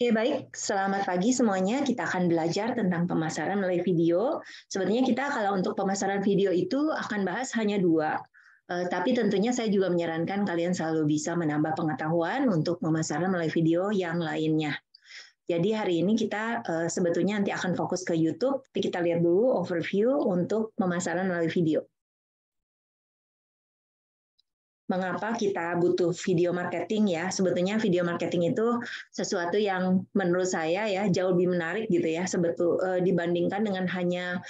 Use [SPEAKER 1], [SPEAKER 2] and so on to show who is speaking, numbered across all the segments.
[SPEAKER 1] Oke, baik. Selamat pagi semuanya. Kita akan belajar tentang pemasaran melalui video. Sebenarnya kita kalau untuk pemasaran video itu akan bahas hanya dua. Tapi tentunya saya juga menyarankan kalian selalu bisa menambah pengetahuan untuk pemasaran melalui video yang lainnya. Jadi hari ini kita sebetulnya nanti akan fokus ke YouTube, tapi kita lihat dulu overview untuk pemasaran melalui video. Mengapa kita butuh video marketing ya? Sebetulnya video marketing itu sesuatu yang menurut saya ya jauh lebih menarik gitu ya dibandingkan dengan hanya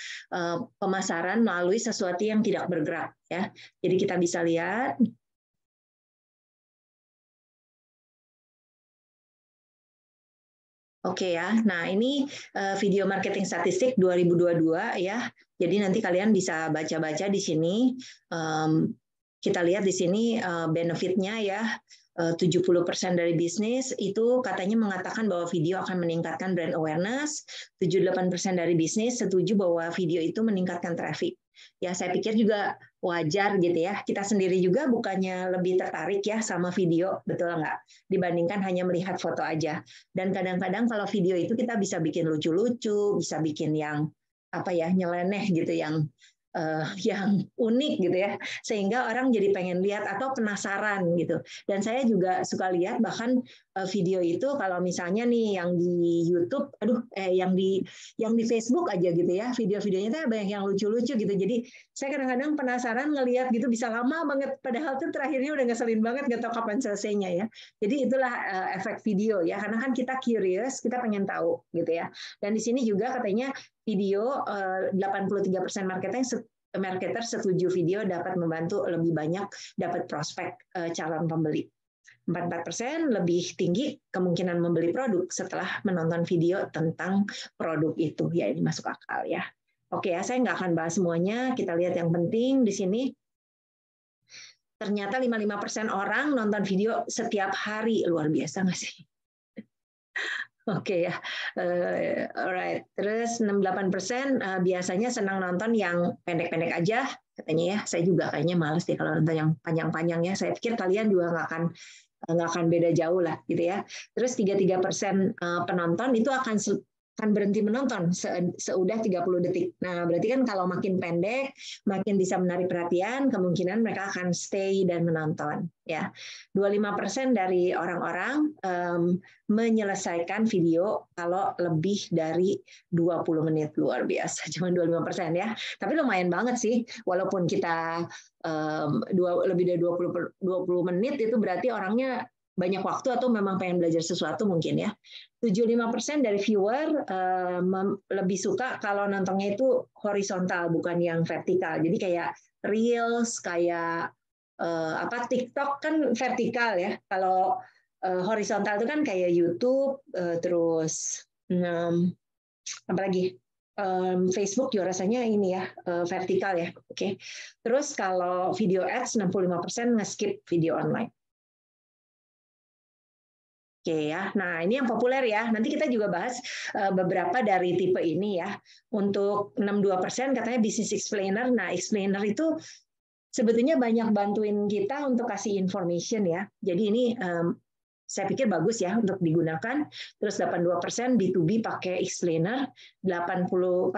[SPEAKER 1] pemasaran melalui sesuatu yang tidak bergerak ya. Jadi kita bisa lihat Oke ya. Nah, ini video marketing statistik 2022 ya. Jadi nanti kalian bisa baca-baca di sini. Kita lihat di sini benefitnya ya. 70% dari bisnis itu katanya mengatakan bahwa video akan meningkatkan brand awareness. 78% dari bisnis setuju bahwa video itu meningkatkan traffic. Ya, saya pikir juga wajar gitu ya. Kita sendiri juga bukannya lebih tertarik ya sama video, betul nggak? Dibandingkan hanya melihat foto aja. Dan kadang-kadang kalau video itu kita bisa bikin lucu-lucu, bisa bikin yang nyeleneh gitu, yang unik gitu ya, sehingga orang jadi pengen lihat atau penasaran gitu. Dan saya juga suka lihat bahkan video itu kalau misalnya nih yang di YouTube, yang di Facebook aja gitu ya, video-videonya tuh banyak yang lucu-lucu gitu. Jadi saya kadang-kadang penasaran ngelihat gitu, bisa lama banget, padahal tuh terakhirnya udah ngeselin banget, nggak tahu kapan selesainya ya. Jadi itulah efek video ya, karena kan kita curious, kita pengen tahu gitu ya. Dan di sini juga katanya video 83% marketer setuju video dapat membantu lebih banyak dapat prospek calon pembeli. 44% lebih tinggi kemungkinan membeli produk setelah menonton video tentang produk itu. Ya, ini masuk akal ya. Oke ya, saya nggak akan bahas semuanya. Kita lihat yang penting di sini. Ternyata 55% orang nonton video setiap hari. Luar biasa nggak sih? Oke ya, alright. Terus 68% biasanya senang nonton yang pendek-pendek aja, katanya ya. Saya juga kayaknya males deh kalau nonton yang panjang-panjang ya. Saya pikir kalian juga nggak akan beda jauh lah gitu ya. Terus 33% penonton itu akan berhenti menonton seudah 30 detik. Nah, berarti kan kalau makin pendek, makin bisa menarik perhatian, kemungkinan mereka akan stay dan menonton. Ya, 25% dari orang-orang menyelesaikan video kalau lebih dari 20 menit. Luar biasa, cuma 25% ya. Tapi lumayan banget sih, walaupun kita lebih dari 20 menit itu berarti orangnya banyak waktu atau memang pengen belajar sesuatu mungkin ya. 75% dari viewer lebih suka kalau nontonnya itu horizontal bukan yang vertikal. Jadi kayak Reels, kayak TikTok kan vertikal ya. Kalau horizontal itu kan kayak YouTube, terus apalagi Facebook juga rasanya ini ya vertikal ya. Oke. Terus kalau video ads 65% nge-skip video online. Oke ya, nah ini yang populer ya. Nanti kita juga bahas beberapa dari tipe ini ya. Untuk 62% katanya business explainer. Nah, explainer itu sebetulnya banyak bantuin kita untuk kasih information ya. Jadi ini saya pikir bagus ya untuk digunakan. Terus 82% B2B pakai explainer, 46%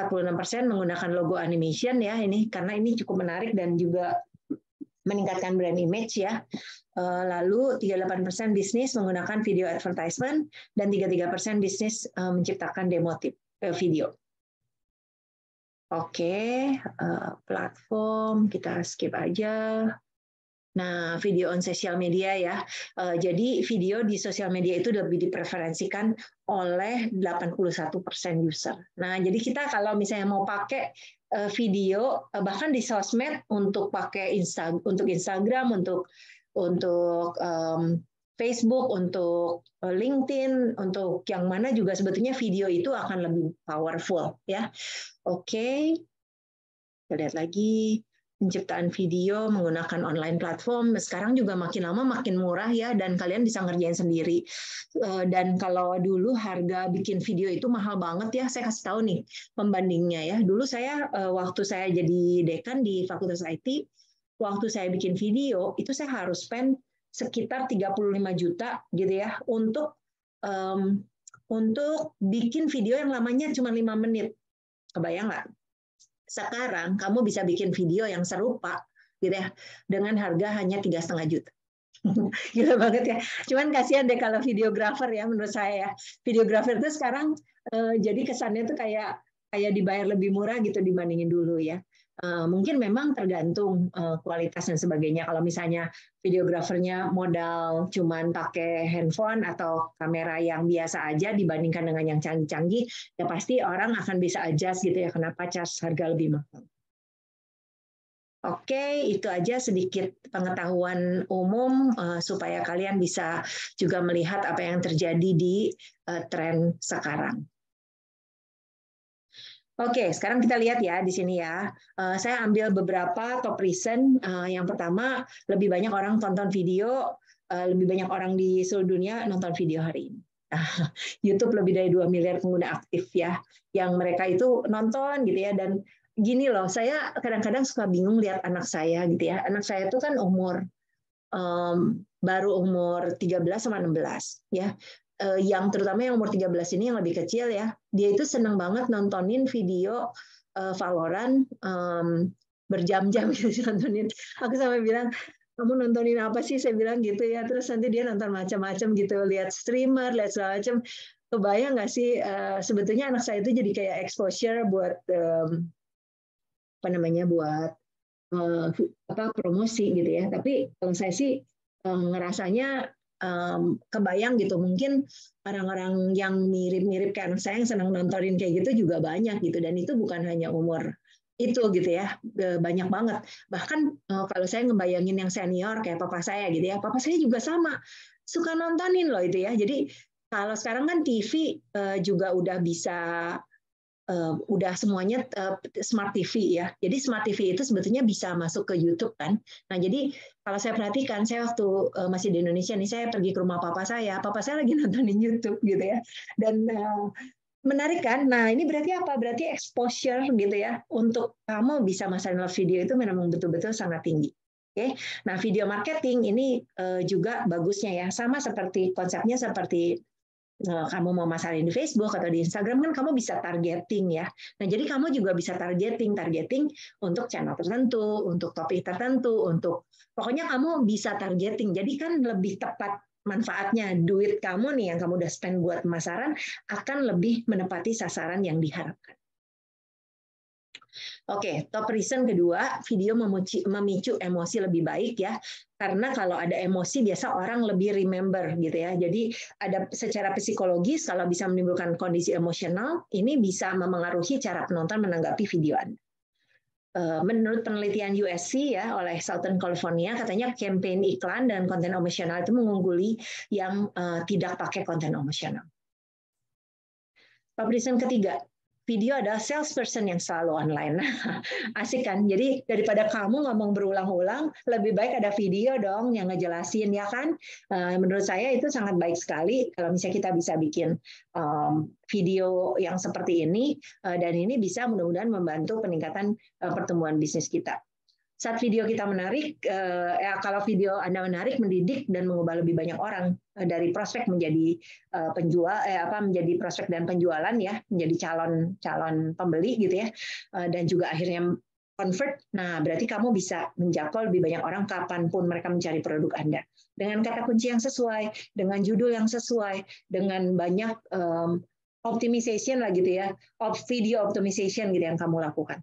[SPEAKER 1] menggunakan logo animation ya ini karena ini cukup menarik dan juga meningkatkan brand image ya. Lalu 38% bisnis menggunakan video advertisement dan 33% bisnis menciptakan demo video. Oke, platform kita skip aja. Nah, video on social media ya. Jadi video di sosial media itu lebih dipreferensikan oleh 81% user. Nah, jadi kita kalau misalnya mau pakai video bahkan di sosmed untuk pakai untuk Instagram, untuk Facebook, untuk LinkedIn, untuk yang mana juga sebetulnya video itu akan lebih powerful ya. Oke. Kita lihat lagi. Penciptaan video menggunakan online platform sekarang juga makin lama makin murah ya, dan kalian bisa ngerjain sendiri. Dan kalau dulu harga bikin video itu mahal banget ya, saya kasih tahu nih pembandingnya ya. Dulu saya waktu saya jadi dekan di Fakultas IT, waktu saya bikin video itu saya harus spend sekitar 35 juta gitu ya untuk untuk bikin video yang lamanya cuma 5 menit. Kebayang nggak? Sekarang kamu bisa bikin video yang serupa gitu ya dengan harga hanya 3,5 juta. Gila banget ya. Cuman kasihan deh kalau videografer ya, menurut saya ya. Videografer itu sekarang jadi kesannya tuh kayak dibayar lebih murah gitu dibandingin dulu ya. Mungkin memang tergantung kualitas dan sebagainya. Kalau misalnya videografernya modal cuman pakai handphone atau kamera yang biasa aja dibandingkan dengan yang canggih-canggih, ya pasti orang akan bisa adjust gitu ya, kenapa charge harga lebih mahal. Oke, itu aja sedikit pengetahuan umum supaya kalian bisa juga melihat apa yang terjadi di tren sekarang. Oke, sekarang kita lihat ya di sini ya. Saya ambil beberapa top reason. Yang pertama, lebih banyak orang tonton video, lebih banyak orang di seluruh dunia nonton video hari ini. YouTube lebih dari 2 miliar pengguna aktif ya, yang mereka itu nonton gitu ya. Dan gini loh, saya kadang-kadang suka bingung lihat anak saya gitu ya. Anak saya itu kan baru umur 13 sama 16 ya. Yang terutama yang umur 13 ini yang lebih kecil ya, dia itu senang banget nontonin video Valorant berjam-jam gitu nontonin. Aku sampai bilang, kamu nontonin apa sih? Saya bilang gitu ya. Terus nanti dia nonton macam-macam gitu, lihat streamer, lihat segala macam. Kebayang nggak sih sebetulnya anak saya itu jadi kayak exposure buat buat promosi gitu ya. Tapi kalau saya sih ngerasanya kebayang gitu, mungkin orang-orang yang mirip-mirip kayak anak saya yang senang nontonin kayak gitu juga banyak gitu, dan itu bukan hanya umur itu gitu ya, banyak banget. Bahkan kalau saya ngebayangin yang senior kayak papa saya gitu ya, papa saya juga sama suka nontonin loh itu ya. Jadi kalau sekarang kan TV juga udah bisa udah semuanya smart TV ya. Jadi smart TV itu sebetulnya bisa masuk ke YouTube kan. Nah, jadi kalau saya perhatikan, saya waktu masih di Indonesia nih, saya pergi ke rumah papa saya lagi nontonin YouTube gitu ya. Dan menarik kan? Nah, ini berarti apa? Berarti exposure gitu ya. Untuk kamu bisa masalah video itu memang betul-betul sangat tinggi. Oke. Nah, video marketing ini juga bagusnya ya. Sama seperti konsepnya seperti kamu mau masarin di Facebook atau di Instagram kan kamu bisa targeting ya. Nah, jadi kamu juga bisa targeting untuk channel tertentu, untuk topik tertentu, untuk pokoknya kamu bisa targeting. Jadi kan lebih tepat manfaatnya, duit kamu nih yang kamu udah spend buat pemasaran akan lebih menepati sasaran yang diharapkan. Oke, top reason kedua, video memicu emosi lebih baik ya. Karena kalau ada emosi biasa orang lebih remember gitu ya. Jadi ada secara psikologis kalau bisa menimbulkan kondisi emosional, ini bisa memengaruhi cara penonton menanggapi video Anda. Menurut penelitian USC ya oleh Southern California, katanya campaign iklan dan konten emosional itu mengungguli yang tidak pakai konten emosional. Top reason ketiga, video adalah salesperson yang selalu online. Asik kan? Jadi daripada kamu ngomong berulang-ulang, lebih baik ada video dong yang ngejelasin ya kan? Menurut saya itu sangat baik sekali kalau misalnya kita bisa bikin video yang seperti ini, dan ini bisa mudah-mudahan membantu peningkatan pertumbuhan bisnis kita. Saat video kita menarik, kalau video Anda menarik, mendidik dan mengubah lebih banyak orang dari prospek menjadi penjual, menjadi prospek dan penjualan ya, menjadi calon pembeli gitu ya, dan juga akhirnya convert. Nah, berarti kamu bisa menjangkau lebih banyak orang kapanpun mereka mencari produk Anda dengan kata kunci yang sesuai, dengan judul yang sesuai, dengan banyak optimization lah gitu ya, video optimization gitu yang kamu lakukan.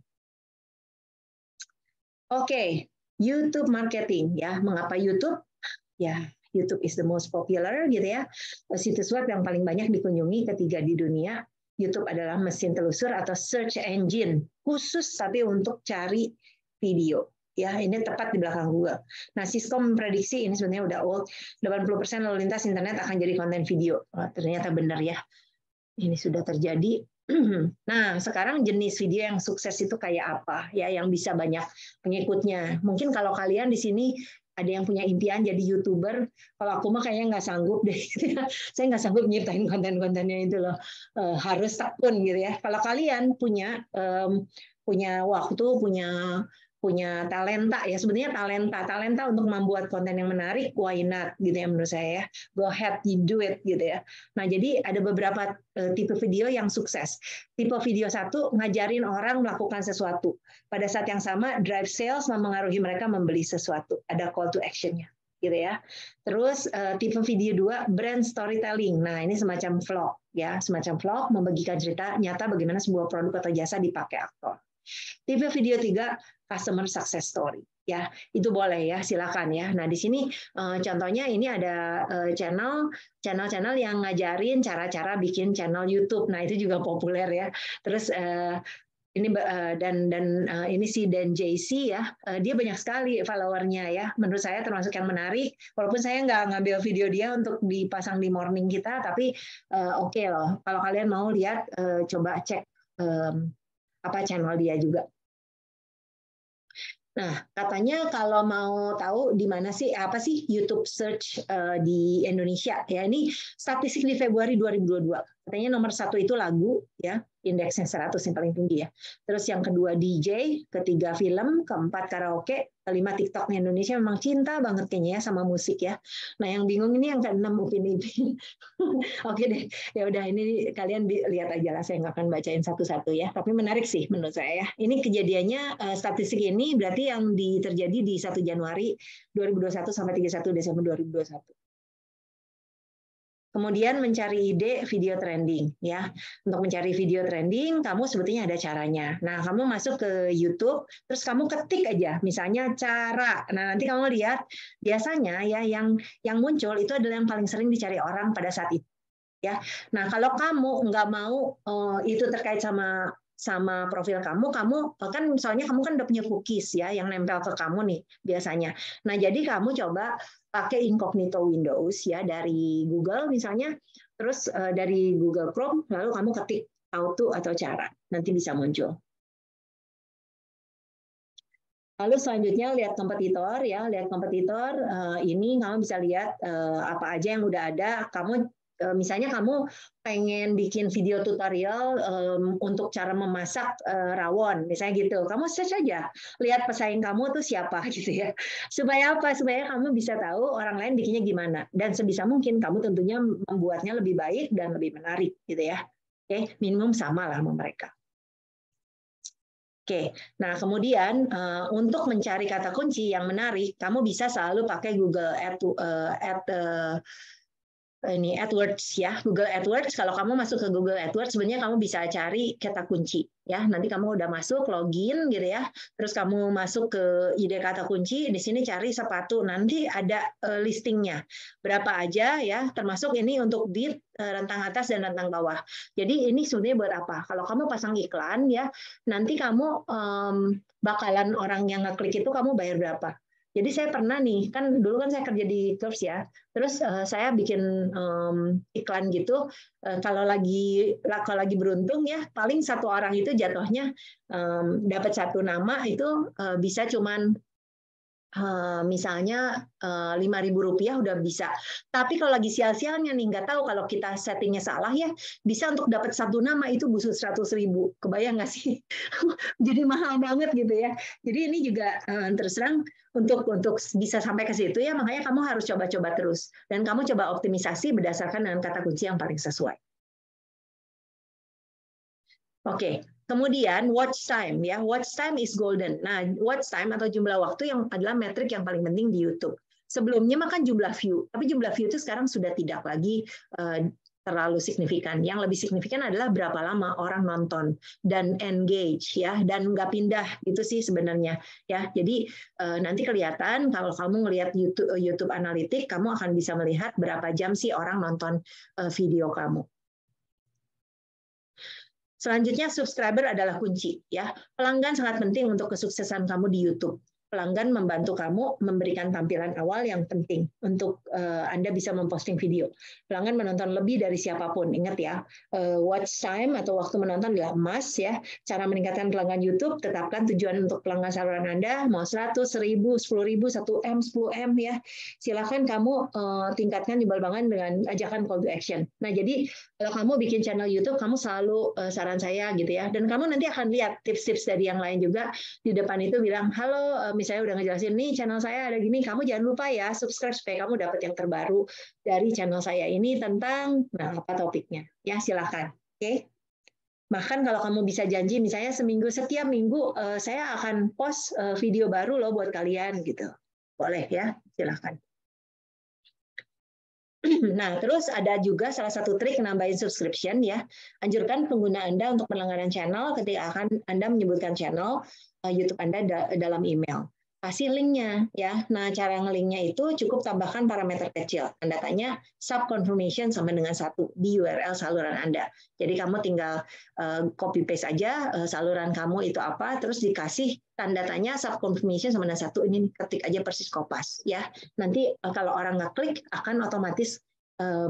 [SPEAKER 1] Oke, YouTube marketing ya. Mengapa YouTube? Ya, YouTube is the most popular gitu ya. Situs web yang paling banyak dikunjungi ketiga di dunia. YouTube adalah mesin telusur atau search engine khusus tapi untuk cari video. Ya, ini tepat di belakang Google. Nah, Cisco memprediksi ini sebenarnya udah old, 80% lalu lintas internet akan jadi konten video. Ternyata benar ya. Ini sudah terjadi. Nah, sekarang jenis video yang sukses itu kayak apa? Ya, yang bisa banyak pengikutnya. Mungkin kalau kalian di sini ada yang punya impian jadi YouTuber, kalau aku mah kayaknya nggak sanggup deh. Saya nggak sanggup nyiptain konten-kontennya itu loh. Harus tekun gitu ya. Kalau kalian punya waktu, punya punya talenta ya, sebenarnya talenta untuk membuat konten yang menarik, why not gitu ya menurut saya ya. Go ahead, you do it gitu ya. Nah, jadi ada beberapa tipe video yang sukses. Tipe video satu, ngajarin orang melakukan sesuatu. Pada saat yang sama, drive sales mempengaruhi mereka membeli sesuatu. Ada call to action-nya gitu ya. Terus tipe video dua, brand storytelling. Nah, ini semacam vlog ya, semacam vlog membagikan cerita nyata bagaimana sebuah produk atau jasa dipakai aktor. Tipe video 3, customer success story. Ya, itu boleh ya, silakan ya. Nah, di sini contohnya ini ada channel yang ngajarin cara-cara bikin channel YouTube. Nah, itu juga populer ya. Terus ini dan ini si Dan JC ya, dia banyak sekali followernya ya. Menurut saya termasuk yang menarik. Walaupun saya nggak ngambil video dia untuk dipasang di morning kita, tapi oke loh. Kalau kalian mau lihat, coba cek apa channel dia juga. Nah, katanya kalau mau tahu di mana sih, apa sih YouTube search di Indonesia ya, ini statistik di Februari 2022. Katanya nomor 1 itu lagu ya, indeksnya 100 yang paling tinggi ya. Terus yang kedua DJ, ketiga film, keempat karaoke, kelima TikTok. Indonesia memang cinta banget kayaknya ya sama musik ya. Nah, yang bingung ini yang keenam Upin Ipin. Oke deh, ya udah ini kalian lihat aja lah, saya nggak akan bacain satu-satu ya. Tapi menarik sih menurut saya ya. Ini kejadiannya statistik ini berarti yang terjadi di 1 Januari 2021 sampai 31 Desember 2021. Kemudian mencari ide video trending ya. Untuk mencari video trending, kamu sebetulnya ada caranya. Nah, kamu masuk ke YouTube, terus kamu ketik aja, misalnya cara. Nah, nanti kamu lihat biasanya ya yang muncul itu adalah yang paling sering dicari orang pada saat itu. Ya. Nah, kalau kamu nggak mau itu terkait sama profil kamu kan soalnya kamu kan udah punya cookies ya yang nempel ke kamu nih biasanya. Nah, jadi kamu coba pakai incognito Windows ya dari Google misalnya, terus dari Google Chrome, lalu kamu ketik how to atau cara, nanti bisa muncul. Lalu selanjutnya lihat kompetitor ya, lihat kompetitor. Ini kamu bisa lihat apa aja yang udah ada. Kamu misalnya kamu pengen bikin video tutorial untuk cara memasak rawon, misalnya gitu. Kamu search aja, lihat pesaing kamu tuh siapa gitu ya. Supaya apa? Supaya kamu bisa tahu orang lain bikinnya gimana. Dan sebisa mungkin kamu tentunya membuatnya lebih baik dan lebih menarik gitu ya. Oke, minimum sama lah sama mereka. Oke, nah kemudian untuk mencari kata kunci yang menarik, kamu bisa selalu pakai Google AdWords ya, Google AdWords. Kalau kamu masuk ke Google AdWords, sebenarnya kamu bisa cari kata kunci ya. Nanti kamu udah masuk, login gitu ya. Terus kamu masuk ke ide kata kunci, di sini cari sepatu. Nanti ada listingnya berapa aja ya. Termasuk ini untuk bid, rentang atas dan rentang bawah. Jadi ini sebenarnya buat apa? Kalau kamu pasang iklan ya, nanti kamu bakalan orang yang ngeklik itu kamu bayar berapa. Jadi saya pernah nih, kan dulu kan saya kerja di Curves ya, terus saya bikin iklan gitu. Kalau lagi beruntung ya, paling satu orang itu jatuhnya dapat satu nama itu bisa cuman misalnya Rp5.000 udah bisa. Tapi kalau lagi sial-sialnya nih, nggak tahu kalau kita settingnya salah ya, bisa untuk dapat satu nama itu butuh 100.000. Kebayang nggak sih? Jadi mahal banget gitu ya. Jadi ini juga terus terang untuk bisa sampai ke situ ya, makanya kamu harus coba-coba terus. Dan kamu coba optimisasi berdasarkan dengan kata kunci yang paling sesuai. Oke, kemudian watch time ya. Watch time is golden. Nah, watch time atau jumlah waktu yang adalah metrik yang paling penting di YouTube. Sebelumnya makan jumlah view, tapi jumlah view itu sekarang sudah tidak lagi terlalu signifikan. Yang lebih signifikan adalah berapa lama orang nonton dan engage ya, dan nggak pindah gitu sih sebenarnya ya. Jadi nanti kelihatan kalau kamu ngelihat YouTube Analytics, kamu akan bisa melihat berapa jam sih orang nonton video kamu. Selanjutnya subscriber adalah kunci ya. Pelanggan sangat penting untuk kesuksesan kamu di YouTube. pelanggan membantu kamu memberikan tampilan awal yang penting untuk Anda bisa memposting video. Pelanggan menonton lebih dari siapapun. Ingat ya, watch time atau waktu menonton adalah emas ya. Cara meningkatkan pelanggan YouTube, tetapkan tujuan untuk pelanggan saluran Anda, mau 100, 1000, 10.000, 1M, 10M ya. Silakan kamu tingkatkan jumlah dengan ajakan call to action. Nah, jadi kalau kamu bikin channel YouTube, kamu selalu saran saya gitu ya. Dan kamu nanti akan lihat tips-tips dari yang lain juga di depan itu bilang, halo, misalnya udah ngejelasin nih channel saya ada gini, kamu jangan lupa ya subscribe supaya kamu dapat yang terbaru dari channel saya ini tentang apa topiknya. Ya, silakan. Oke. Bahkan kalau kamu bisa janji misalnya setiap minggu saya akan post video baru loh buat kalian gitu. Boleh ya, silakan. Nah, terus ada juga salah satu trik nambahin subscription ya. Anjurkan pengguna Anda untuk berlangganan channel ketika akan Anda menyebutkan channel YouTube Anda dalam email. Kasih linknya ya. Nah, cara nge-linknya itu cukup tambahkan parameter kecil. Tanda tanya sub confirmation sama dengan 1 di URL saluran Anda. Jadi kamu tinggal copy paste aja saluran kamu itu apa, terus dikasih tanda tanya sub confirmation sama dengan 1, ini ketik aja persis kopas ya. Nanti kalau orang nggak klik akan otomatis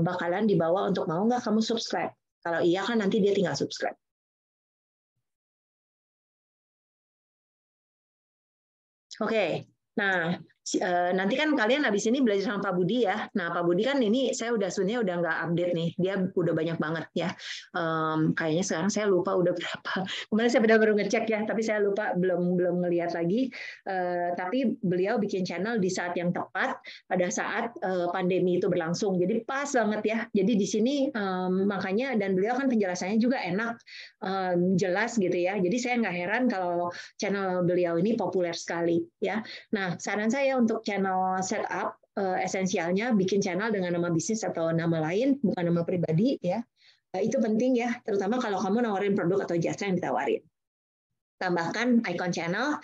[SPEAKER 1] bakalan dibawa untuk mau nggak kamu subscribe. Kalau iya kan nanti dia tinggal subscribe. Oke, nah nanti kan kalian habis ini belajar sama Pak Budi ya. Nah Pak Budi kan ini saya sebenarnya udah nggak update nih, dia udah banyak banget ya. Kayaknya sekarang saya lupa udah berapa. Kemarin saya baru ngecek ya, tapi saya lupa belum ngelihat lagi. Tapi beliau bikin channel di saat yang tepat pada saat pandemi itu berlangsung. Jadi pas banget ya. Jadi di sini makanya dan beliau kan penjelasannya juga enak, jelas gitu ya. Jadi saya nggak heran kalau channel beliau ini populer sekali ya. Nah, saran saya untuk channel setup esensialnya bikin channel dengan nama bisnis atau nama lain, bukan nama pribadi ya. Itu penting ya, terutama kalau kamu nawarin produk atau jasa yang ditawarin. Tambahkan icon channel,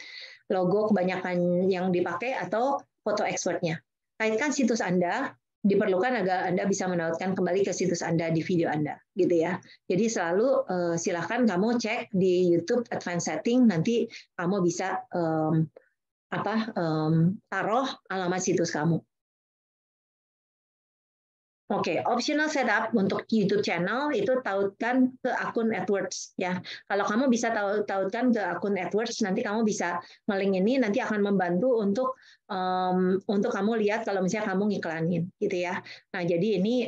[SPEAKER 1] logo kebanyakan yang dipakai atau foto expertnya. Kaitkan situs Anda, diperlukan agar Anda bisa menautkan kembali ke situs Anda di video Anda, gitu ya. Jadi selalu silakan kamu cek di YouTube Advanced Setting, nanti kamu bisa taruh alamat situs kamu. Oke, optional setup untuk YouTube channel itu tautkan ke akun AdWords ya. Kalau kamu bisa tautkan ke akun AdWords, nanti kamu bisa nge-link ini, nanti akan membantu untuk kamu lihat kalau misalnya kamu ngiklanin gitu ya. Nah, jadi ini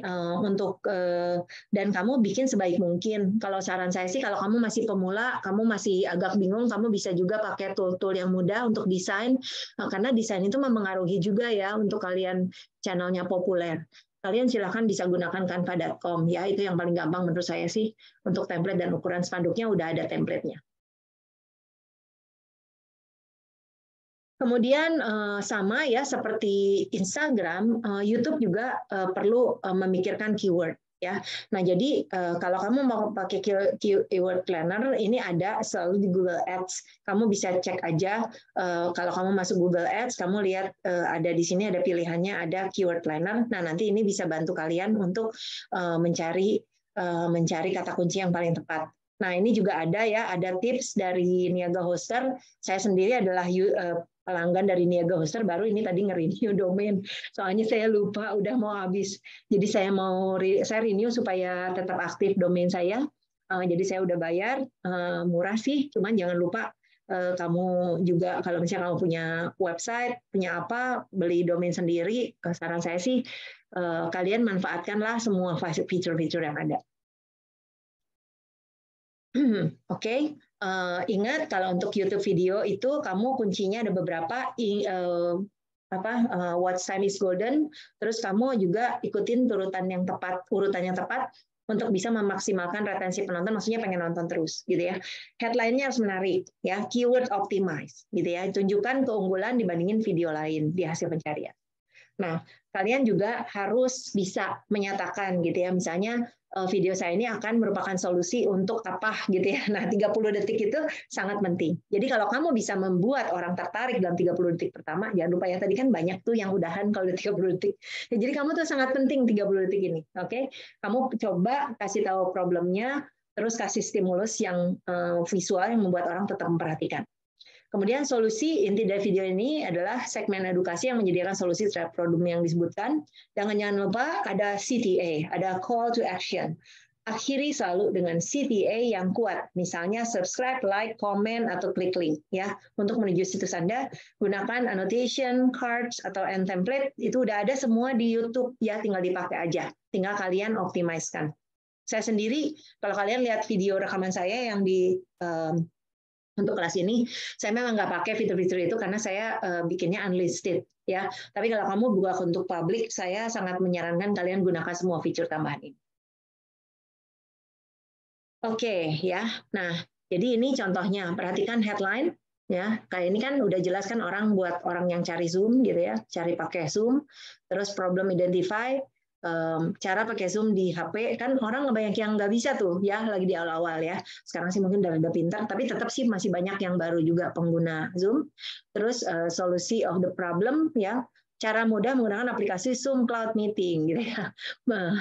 [SPEAKER 1] dan kamu bikin sebaik mungkin. Kalau saran saya sih kalau kamu masih pemula, kamu masih agak bingung, kamu bisa juga pakai tool-tool yang mudah untuk desain, karena desain itu mempengaruhi juga ya untuk kalian channelnya populer. Kalian silakan bisa gunakan canva.com ya, itu yang paling gampang menurut saya sih. Untuk template dan ukuran spanduknya udah ada template-nya. Kemudian sama ya seperti Instagram, YouTube juga perlu memikirkan keyword ya. Nah, jadi kalau kamu mau pakai keyword planner, ini ada selalu di Google Ads. Kamu bisa cek aja kalau kamu masuk Google Ads, kamu lihat ada di sini ada pilihannya, ada keyword planner. Nah, nanti ini bisa bantu kalian untuk mencari kata kunci yang paling tepat. Nah, ini juga ada ya, ada tips dari Niaga Hoster. Saya sendiri adalah pelanggan dari Niaga Hoster, baru ini tadi nge-renew domain. Soalnya saya lupa udah mau habis. Jadi saya renew supaya tetap aktif domain saya. Jadi saya udah bayar, murah sih, cuman jangan lupa kamu juga kalau misalnya kamu punya website, punya apa, beli domain sendiri, saran saya sih kalian manfaatkanlah semua fitur-fitur yang ada. Oke, ingat kalau untuk YouTube video itu kamu kuncinya ada beberapa, watch time is golden, terus kamu juga ikutin urutan yang tepat untuk bisa memaksimalkan retensi penonton, maksudnya pengen nonton terus, gitu ya. Headline-nya harus menarik, ya, keyword optimize, gitu ya. Tunjukkan keunggulan dibandingin video lain di hasil pencarian. Nah, kalian juga harus bisa menyatakan gitu ya, misalnya video saya ini akan merupakan solusi untuk apa gitu ya. Nah, 30 detik itu sangat penting. Jadi kalau kamu bisa membuat orang tertarik dalam 30 detik pertama, jangan lupa ya tadi kan banyak tuh yang udahan kalau udah 30 detik. Ya, jadi kamu tuh sangat penting 30 detik ini, oke? Kamu coba kasih tahu problemnya, terus kasih stimulus yang visual yang membuat orang tetap memperhatikan. Kemudian solusi inti dari video ini adalah segmen edukasi yang menyediakan solusi terhadap problem yang disebutkan. Jangan lupa ada CTA, ada call to action. Akhiri selalu dengan CTA yang kuat, misalnya subscribe, like, comment, atau klik link. Ya, untuk menuju situs Anda, gunakan annotation, cards, atau end template. Itu udah ada semua di YouTube, ya, tinggal dipakai aja. Tinggal kalian optimiskan. Saya sendiri, kalau kalian lihat video rekaman saya yang untuk kelas ini, saya memang nggak pakai fitur-fitur itu karena saya bikinnya unlisted, ya. Tapi kalau kamu buka untuk publik, saya sangat menyarankan kalian gunakan semua fitur tambahan ini. Oke, ya. Nah, jadi ini contohnya. Perhatikan headline, ya. Kayak ini kan udah jelas kan orang buat orang yang cari Zoom, gitu ya, cari pakai Zoom. Terus problem identify. Cara pakai Zoom di HP kan orang banyak yang nggak bisa tuh ya lagi di awal-awal ya. Sekarang sih mungkin udah pintar, tapi tetap sih masih banyak yang baru juga pengguna Zoom. Terus solusi of the problem ya, cara mudah menggunakan aplikasi Zoom Cloud Meeting gitu ya. Nah,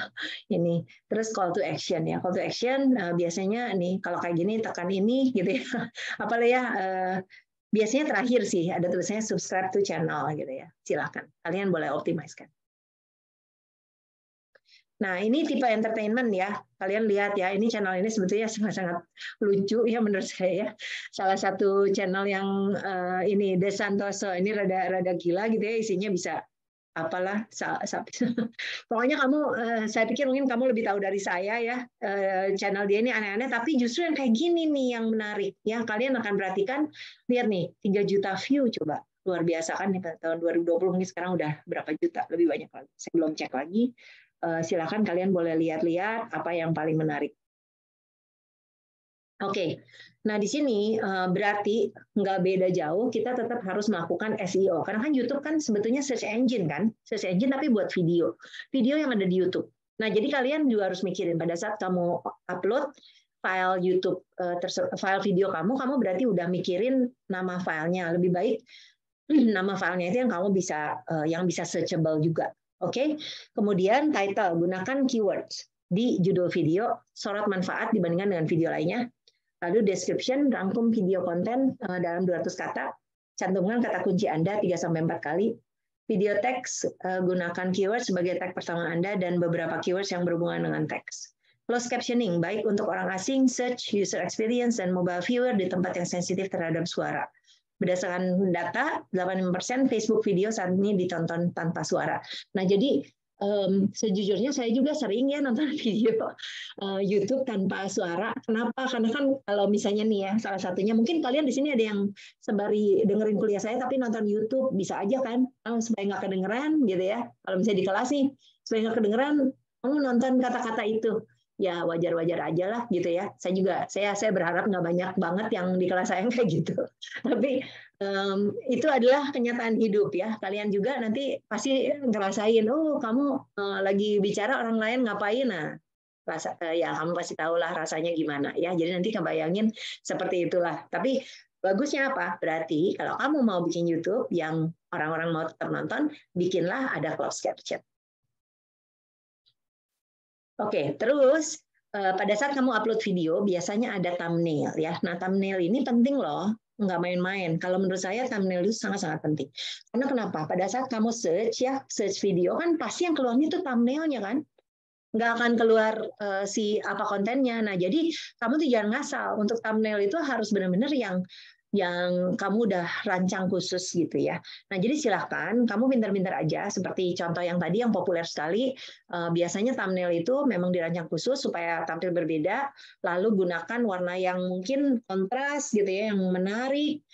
[SPEAKER 1] ini terus call to action ya. Call to action biasanya nih kalau kayak gini tekan ini gitu ya. Apalagi ya biasanya terakhir sih ada tulisannya subscribe to channel gitu ya. Silakan kalian boleh optimiskan. Nah, ini tipe entertainment ya. Kalian lihat ya, ini channel ini sebetulnya sangat-sangat lucu ya menurut saya ya. Salah satu channel yang ini De Santoso ini rada gila gitu ya, isinya bisa apalah pokoknya kamu saya pikir mungkin kamu lebih tahu dari saya ya. Channel dia ini aneh-aneh tapi justru yang kayak gini nih yang menarik ya. Kalian akan perhatikan, lihat nih 3 juta view coba. Luar biasa kan nih tahun 2020 mungkin sekarang udah berapa juta, lebih banyak lagi. Saya belum cek lagi. Silakan kalian boleh lihat-lihat apa yang paling menarik. Oke, nah di sini berarti nggak beda jauh, kita tetap harus melakukan SEO. Karena kan YouTube kan sebetulnya search engine kan, search engine tapi buat video yang ada di YouTube. Nah jadi kalian juga harus mikirin pada saat kamu upload file YouTube, file video kamu berarti udah mikirin nama filenya. Lebih baik nama filenya itu yang kamu bisa searchable juga. Oke, kemudian title, gunakan keywords di judul video, sorot manfaat dibandingkan dengan video lainnya. Lalu description, rangkum video konten dalam 200 kata, cantumkan kata kunci Anda 3-4 kali. Video teks, gunakan keyword sebagai tag pertama Anda dan beberapa keywords yang berhubungan dengan teks. Closed captioning, baik untuk orang asing, search, user experience, dan mobile viewer di tempat yang sensitif terhadap suara. Berdasarkan data, 85% Facebook video saat ini ditonton tanpa suara. Nah, jadi sejujurnya saya juga sering ya nonton video YouTube tanpa suara. Kenapa? Karena kan kalau misalnya nih ya, salah satunya mungkin kalian di sini ada yang sembari dengerin kuliah saya tapi nonton YouTube, bisa aja kan supaya nggak kedengeran gitu ya. Kalau misalnya di kelas nih, supaya nggak kedengeran, kamu nonton kata-kata itu. Ya wajar-wajar aja lah gitu ya. Saya berharap nggak banyak banget yang di kelas saya kayak gitu. Tapi itu adalah kenyataan hidup ya. Kalian juga nanti pasti ngerasain, oh kamu lagi bicara orang lain ngapain, nah ya kamu pasti tahulah rasanya gimana ya. Jadi nanti kebayangin seperti itulah. Tapi bagusnya apa? Berarti kalau kamu mau bikin YouTube yang orang-orang mau tetap nonton, bikinlah ada closed caption. Oke, terus pada saat kamu upload video biasanya ada thumbnail ya. Nah, thumbnail ini penting loh, nggak main-main. Kalau menurut saya thumbnail itu sangat-sangat penting. Karena kenapa? Pada saat kamu search video kan pasti yang keluarnya itu thumbnailnya kan. Nggak akan keluar si apa kontennya. Nah, jadi kamu tuh jangan ngasal. Untuk thumbnail itu harus benar-benar yang kamu udah rancang khusus gitu ya. Nah, jadi silahkan kamu pintar-pintar aja. Seperti contoh yang tadi yang populer sekali, biasanya thumbnail itu memang dirancang khusus supaya tampil berbeda. Lalu gunakan warna yang mungkin kontras gitu ya, yang menarik,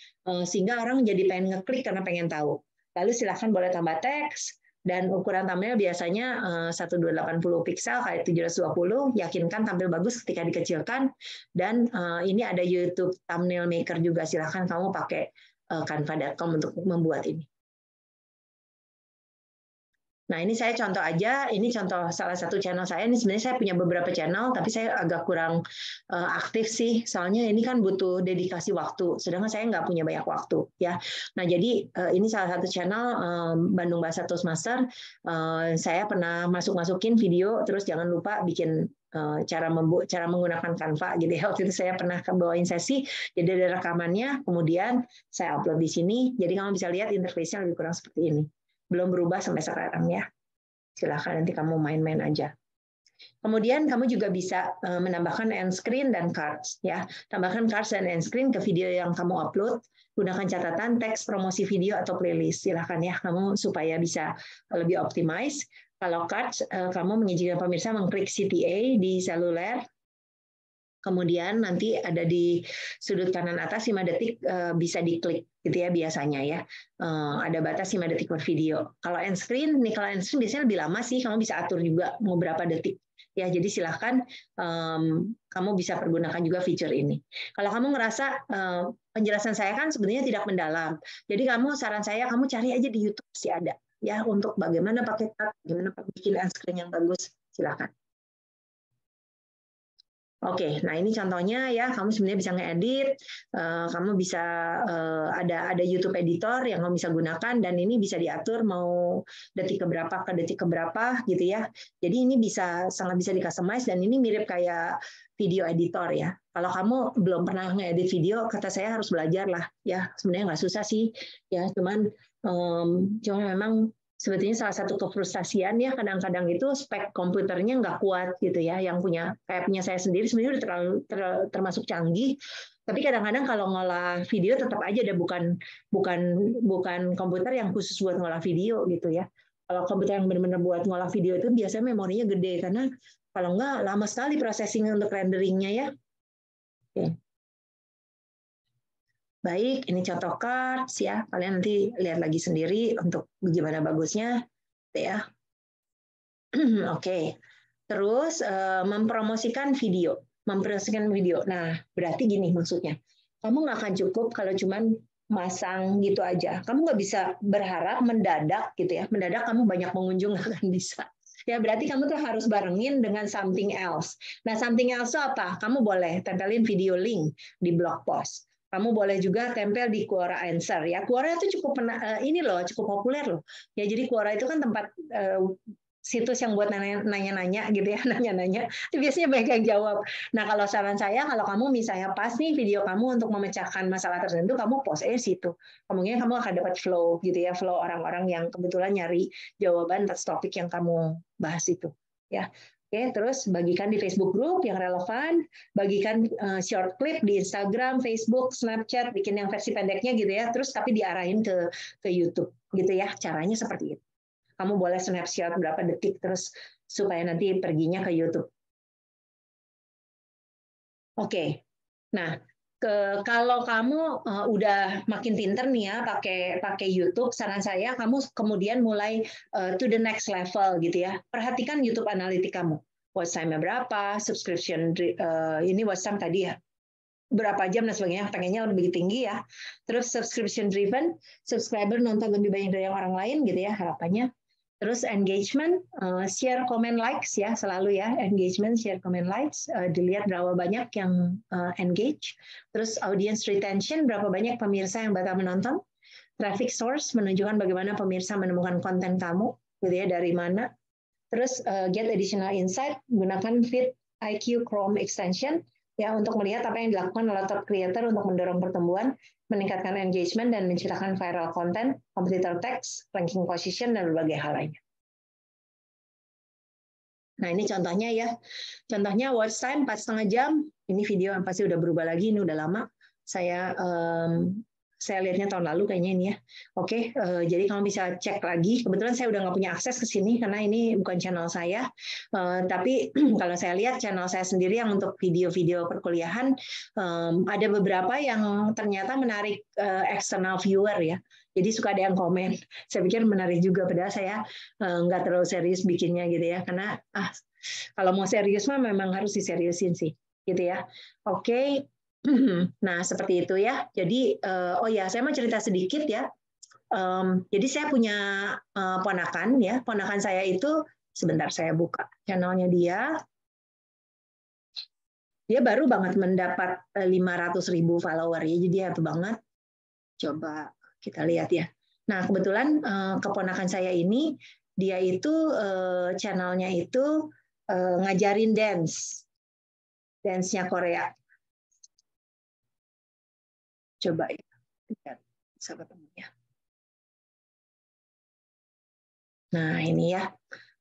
[SPEAKER 1] sehingga orang jadi pengen ngeklik karena pengen tahu. Lalu silahkan boleh tambah teks. Dan ukuran thumbnail biasanya 1280 pixel kali 720, yakinkan tampil bagus ketika dikecilkan. Dan ini ada YouTube Thumbnail Maker juga, silahkan kamu pakai canva.com untuk membuat ini. Nah, ini saya contoh aja, ini contoh salah satu channel saya. Ini sebenarnya saya punya beberapa channel, tapi saya agak kurang aktif sih, soalnya ini kan butuh dedikasi waktu, sedangkan saya nggak punya banyak waktu ya. Nah, jadi ini salah satu channel Bandung Bahasa Toastmaster. Saya pernah masukin video, terus jangan lupa bikin cara menggunakan Canva gitu ya. Waktu itu saya pernah bawain sesi, jadi ada rekamannya, kemudian saya upload di sini. Jadi kamu bisa lihat interface-nya lebih kurang seperti ini. Belum berubah sampai sekarang ya. Silahkan nanti kamu main-main aja. Kemudian kamu juga bisa menambahkan end screen dan cards ya. Tambahkan cards dan end screen ke video yang kamu upload. Gunakan catatan, teks, promosi video atau playlist. Silahkan ya kamu supaya bisa lebih optimize. Kalau cards, kamu mengizinkan pemirsa mengklik CTA di seluler. Kemudian nanti ada di sudut kanan atas 5 detik bisa diklik gitu ya biasanya ya. Ada batas 5 detik per video. Kalau end screen biasanya lebih lama sih, kamu bisa atur juga mau berapa detik. Ya, jadi silahkan kamu bisa pergunakan juga fitur ini. Kalau kamu ngerasa penjelasan saya kan sebenarnya tidak mendalam, jadi saran saya kamu cari aja di YouTube sih ada ya untuk bagaimana pakai tab, bagaimana bikin end screen yang bagus. Silahkan. Oke, nah ini contohnya ya, kamu sebenarnya bisa ngedit, kamu bisa ada YouTube editor yang kamu bisa gunakan, dan ini bisa diatur mau detik keberapa ke detik keberapa gitu ya. Jadi ini sangat bisa di-customize, dan ini mirip kayak video editor ya. Kalau kamu belum pernah ngedit video, kata saya harus belajar lah ya. Sebenarnya nggak susah sih ya, cuman memang sebetulnya salah satu kefrustasian ya kadang-kadang itu spek komputernya nggak kuat gitu ya, yang punya saya sendiri sebenarnya udah termasuk canggih, tapi kadang-kadang kalau ngolah video tetap aja ada bukan komputer yang khusus buat ngolah video gitu ya. Kalau komputer yang benar-benar buat ngolah video itu biasanya memorinya gede, karena kalau nggak lama sekali processing untuk renderingnya ya. Oke. Baik, ini contoh cards ya. Kalian nanti lihat lagi sendiri untuk bagaimana bagusnya, ya. Oke. Terus mempromosikan video. Nah, berarti gini maksudnya. Kamu nggak akan cukup kalau cuman masang gitu aja. Kamu nggak bisa berharap mendadak gitu ya. Mendadak kamu banyak pengunjung, nggak akan bisa. Ya, berarti kamu tuh harus barengin dengan something else. Nah, something else itu apa? Kamu boleh tempelin video link di blog post. Kamu boleh juga tempel di Quora Answer ya. Quora itu cukup cukup populer loh. Ya, jadi Quora itu kan tempat situs yang buat nanya-nanya gitu ya, nanya-nanya. Biasanya banyak yang jawab. Nah, kalau saran saya, kalau kamu misalnya pas nih video kamu untuk memecahkan masalah tertentu, kamu post aja situ. Kemungkinan kamu akan dapat flow gitu ya, flow orang-orang yang kebetulan nyari jawaban atas topik yang kamu bahas itu. Ya. Oke, terus bagikan di Facebook group yang relevan, bagikan short clip di Instagram, Facebook, Snapchat, bikin yang versi pendeknya gitu ya, terus tapi diarahin ke YouTube gitu ya. Caranya seperti itu. Kamu boleh snapshot berapa detik terus supaya nanti perginya ke YouTube. Oke. Nah, kalau kamu udah makin pinter nih ya pakai YouTube, saran saya kamu kemudian mulai to the next level gitu ya. Perhatikan YouTube analitik kamu. Watch time-nya berapa, subscription ini watch time tadi ya. Berapa jam dan sebagainya, pengennya lebih tinggi ya. Terus subscription driven, subscriber nonton lebih banyak dari orang lain gitu ya harapannya. Terus engagement, share, comment, likes ya, selalu ya, engagement, share, comment, likes, dilihat berapa banyak yang engage. Terus audience retention, berapa banyak pemirsa yang bakal menonton. Traffic source, menunjukkan bagaimana pemirsa menemukan konten kamu, gitu ya, dari mana. Terus get additional insight, gunakan Feed IQ Chrome extension ya untuk melihat apa yang dilakukan oleh top creator untuk mendorong pertumbuhan, meningkatkan engagement, dan menciptakan viral content, competitor text, ranking position, dan berbagai hal lainnya. Nah, ini contohnya ya. Contohnya watch time 4,5 jam. Ini video yang pasti udah berubah lagi, ini udah lama. Saya lihatnya tahun lalu kayaknya ini ya. Oke, jadi kamu bisa cek lagi. Kebetulan saya udah nggak punya akses ke sini karena ini bukan channel saya. Tapi kalau saya lihat channel saya sendiri yang untuk video-video perkuliahan, ada beberapa yang ternyata menarik external viewer ya. Jadi suka ada yang komen. Saya pikir menarik juga, padahal saya nggak terlalu serius bikinnya gitu ya. Karena kalau mau serius mah memang harus diseriusin sih, gitu ya. Oke. Nah, seperti itu ya. Jadi, oh ya, saya mau cerita sedikit ya. Jadi saya punya ponakan ya, ponakan saya itu sebentar saya buka channelnya dia. Dia baru banget mendapat 500.000 follower ya, jadi dia happy banget. Coba kita lihat ya. Nah kebetulan keponakan saya ini dia itu channelnya itu ngajarin dance-nya Korea. Coba ya, bisa ketemu ya. Nah ini ya,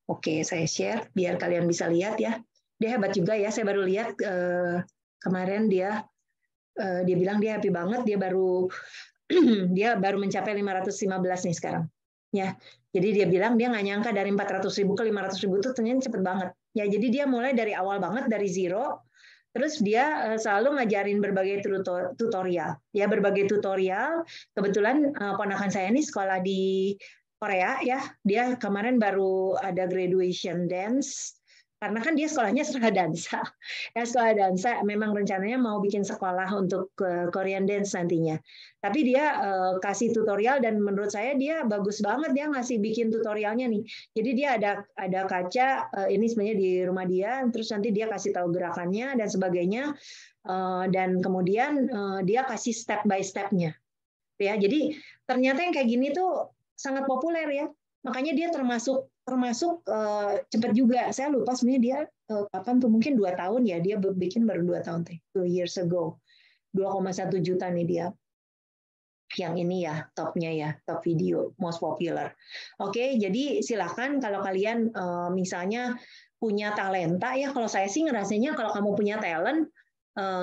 [SPEAKER 1] oke saya share biar kalian bisa lihat ya. Dia hebat juga ya, saya baru lihat kemarin dia bilang dia happy banget, dia baru mencapai 515 nih sekarang. Ya, jadi dia bilang dia nggak nyangka dari 400.000 ke 500.000 itu ternyata cepet banget. Ya, jadi dia mulai dari awal banget dari zero, terus dia selalu ngajarin berbagai tutorial. Ya, berbagai tutorial. Kebetulan ponakan saya ini sekolah di Korea ya, dia kemarin baru ada graduation dance. Karena kan dia sekolahnya sekolah dansa. Ya, sekolah dansa memang rencananya mau bikin sekolah untuk Korean dance nantinya. Tapi dia kasih tutorial dan menurut saya dia bagus banget dia ngasih bikin tutorialnya nih. Jadi dia ada kaca ini sebenarnya di rumah dia, terus nanti dia kasih tahu gerakannya dan sebagainya. Dan kemudian dia kasih step by step-nya. Ya, jadi ternyata yang kayak gini tuh sangat populer ya. Makanya dia termasuk cepat juga. Saya lupa sebenarnya dia kapan tuh, mungkin 2 tahun ya, dia bikin baru 2 tahun, 2 years ago. 2,1 juta nih dia. Yang ini ya, topnya ya, top video, most popular. Oke, jadi silakan kalau kalian misalnya punya talenta ya, kalau saya sih ngerasanya kalau kamu punya talent,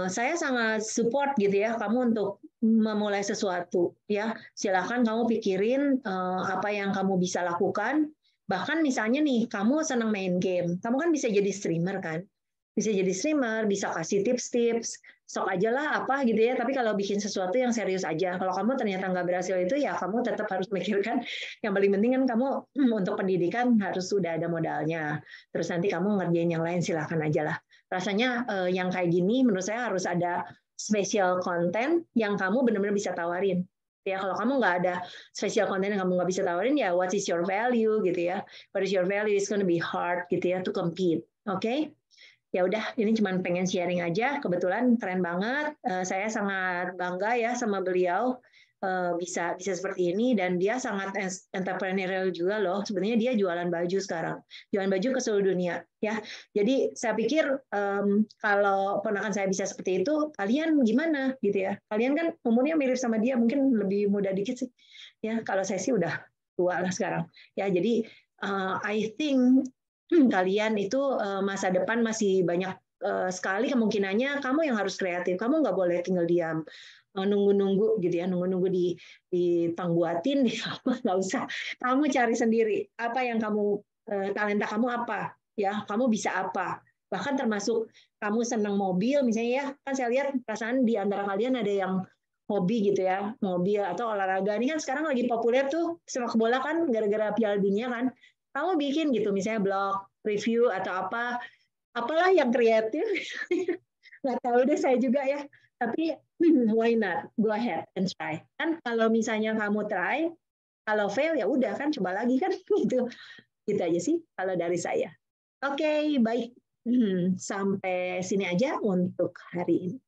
[SPEAKER 1] saya sangat support gitu ya, kamu untuk memulai sesuatu ya. Silakan kamu pikirin apa yang kamu bisa lakukan. Bahkan misalnya nih, kamu senang main game, kamu kan bisa jadi streamer kan? Bisa jadi streamer, bisa kasih tips-tips, sok aja lah apa gitu ya. Tapi kalau bikin sesuatu yang serius aja. Kalau kamu ternyata nggak berhasil itu ya kamu tetap harus mikirkan. Yang paling penting kan kamu untuk pendidikan harus sudah ada modalnya. Terus nanti kamu ngerjain yang lain silahkan aja lah. Rasanya yang kayak gini menurut saya harus ada special content yang kamu benar-benar bisa tawarin. Ya, kalau kamu nggak ada special content yang kamu nggak bisa tawarin, ya what is your value gitu ya. What is your value, it's gonna be hard gitu ya to compete. Oke? Ya udah, ini cuma pengen sharing aja. Kebetulan keren banget. Saya sangat bangga ya sama beliau bisa seperti ini dan dia sangat entrepreneurial juga loh. Sebenarnya dia jualan baju sekarang, jualan baju ke seluruh dunia ya. Jadi saya pikir kalau ponakan saya bisa seperti itu, kalian gimana gitu ya? Kalian kan umurnya mirip sama dia, mungkin lebih muda dikit sih. Ya kalau saya sih udah tua lah sekarang. Ya jadi I think kalian itu masa depan masih banyak sekali kemungkinannya. Kamu yang harus kreatif, kamu nggak boleh tinggal diam nunggu-nunggu gitu ya, nunggu-nunggu di pangbuatin di kamar, nggak usah. Kamu cari sendiri apa yang kamu talenta kamu apa ya, kamu bisa apa. Bahkan termasuk kamu senang mobil misalnya ya, kan saya lihat perasaan di antara kalian ada yang hobi gitu ya, mobil atau olahraga. Ini kan sekarang lagi populer tuh sepak bola kan gara-gara Piala Dunia kan. Kamu bikin gitu misalnya blog, review atau apalah yang kreatif. Nggak tahu deh saya juga ya. Tapi why not? Go ahead and try. Kan kalau misalnya kamu try, kalau fail ya udah kan coba lagi kan gitu. Gitu aja sih kalau dari saya. Oke, baik. Sampai sini aja untuk hari ini.